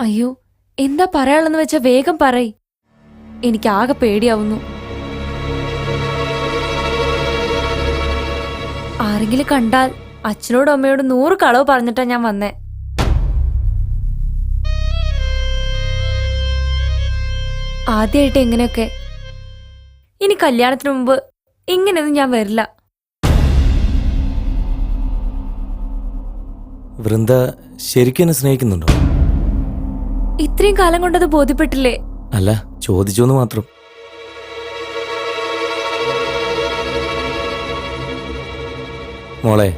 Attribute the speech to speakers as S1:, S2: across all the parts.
S1: അയ്യോ, എന്താ പറയാനുള്ളെന്ന് വെച്ചാ വേഗം പറയ്. എനിക്ക് ആകെ പേടിയാവുന്നു. ആരെങ്കിലും കണ്ടാൽ അച്ഛനോടും അമ്മയോടും 100 കളവ് പറഞ്ഞിട്ടാ ഞാൻ വന്നേ. ആദ്യമായിട്ട് എങ്ങനെയൊക്കെ. ഇനി കല്യാണത്തിന് മുമ്പ് ഇങ്ങനെയൊന്നും ഞാൻ വരില്ല.
S2: വൃന്ദ ശരിക്കും എന്നെ സ്നേഹിക്കുന്നുണ്ടോ?
S1: ഇത്രയും കാലം കൊണ്ടത് ബോധ്യപ്പെട്ടില്ലേ?
S2: അല്ല, ചോദിച്ചോന്ന് മാത്രം. മോളെ,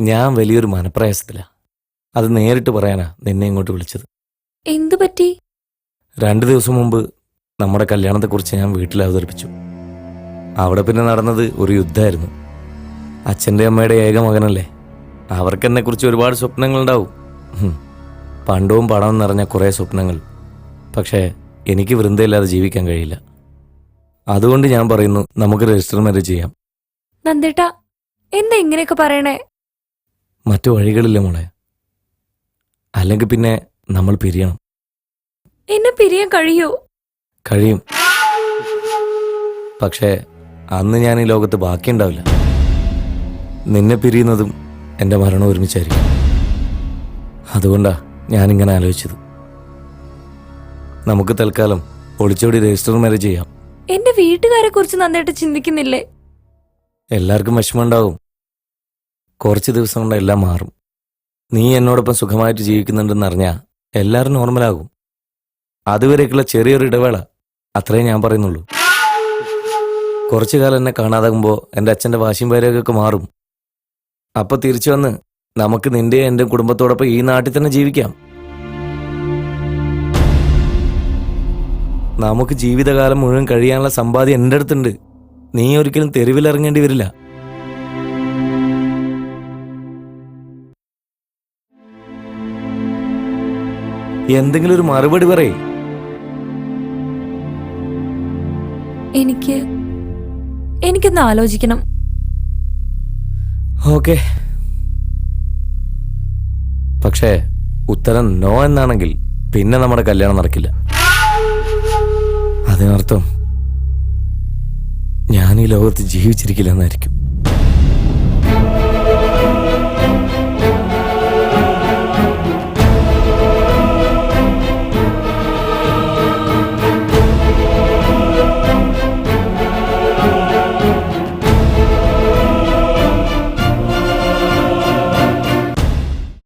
S2: ഞാൻ വലിയൊരു മനപ്രയാസത്തിലാ. അത് നേരിട്ട് പറയാനാ നിന്നെ ഇങ്ങോട്ട് വിളിച്ചത്.
S1: എന്തു പറ്റി?
S2: 2 ദിവസം മുമ്പ് നമ്മുടെ കല്യാണത്തെക്കുറിച്ച് ഞാൻ വീട്ടിൽ അവതരിപ്പിച്ചു. അവിടെ പിന്നെ നടന്നത് ഒരു യുദ്ധമായിരുന്നു. അച്ഛൻ്റെ അമ്മയുടെ ഏക മകനല്ലേ, അവർക്കെന്നെക്കുറിച്ച് ഒരുപാട് സ്വപ്നങ്ങളുണ്ടാവും. പണ്ടവും പണവും നിറഞ്ഞ കുറേ സ്വപ്നങ്ങൾ. പക്ഷേ എനിക്ക് വൃന്ദയില്ലാതെ ജീവിക്കാൻ കഴിയില്ല. അതുകൊണ്ട് ഞാൻ പറയുന്നു, നമുക്ക് രജിസ്റ്റർ മാരേജ് ചെയ്യാം.
S1: നന്ദേട്ടാ, എന്താ ഇങ്ങനെയൊക്കെ പറയണേ?
S2: മറ്റു വഴികളില്ല മോളെ. അല്ലെങ്കിൽ പിന്നെ നമ്മൾ പിരിയണം.
S1: എന്നെ പിരിയാൻ കഴിയൂ?
S2: കഴിയും. പക്ഷേ അന്ന് ഞാൻ ഈ ലോകത്ത് ബാക്കിയുണ്ടാവില്ല. നിന്നെ പിരിയുന്നതും എൻ്റെ മരണം ഒരുമിച്ചായിരിക്കും. അതുകൊണ്ടാ ഞാനിങ്ങനെ ആലോചിച്ചത്. നമുക്ക് തൽക്കാലം ഒളിച്ചോടി രജിസ്റ്റർ മാരേജ് ചെയ്യാം.
S1: എന്റെ വീട്ടുകാരെ കുറിച്ച് നന്നായിട്ട് ചിന്തിക്കുന്നില്ലേ?
S2: എല്ലാവർക്കും വിഷമമുണ്ടാവും. കുറച്ച് ദിവസം കൊണ്ട് എല്ലാം മാറും. നീ എന്നോടൊപ്പം സുഖമായിട്ട് ജീവിക്കുന്നുണ്ടെന്ന് അറിഞ്ഞാൽ എല്ലാവരും നോർമലാകും. അതുവരേക്കുള്ള ചെറിയൊരു ഇടവേള, അത്രേ ഞാൻ പറയുന്നുള്ളൂ. കുറച്ചു കാലം എന്നെ കാണാതാകുമ്പോൾ എൻ്റെ അച്ഛൻ്റെ വാശിയും വരയൊക്കെ മാറും. അപ്പോൾ തിരിച്ചു വന്ന് നമുക്ക് നിന്റെ എൻ്റെ കുടുംബത്തോടൊപ്പം ഈ നാട്ടിൽ തന്നെ ജീവിക്കാം. നമുക്ക് ജീവിതകാലം മുഴുവൻ കഴിയാനുള്ള സമ്പാദ്യം എൻ്റെ അടുത്തുണ്ട്. നീ ഒരിക്കലും തെരുവിലിറങ്ങേണ്ടി വരില്ല. എന്തെങ്കിലും ഒരു മറുപടി പറയേ.
S1: എനിക്കൊന്ന് ആലോചിക്കണം.
S2: ഓക്കെ, പക്ഷേ ഉത്തരം നോ എന്നാണെങ്കിൽ പിന്നെ നമ്മുടെ കല്യാണം നടക്കില്ല. അതിനർത്ഥം ഞാൻ ഈ ലോകത്ത് ജീവിച്ചിരിക്കില്ല എന്നായിരിക്കും.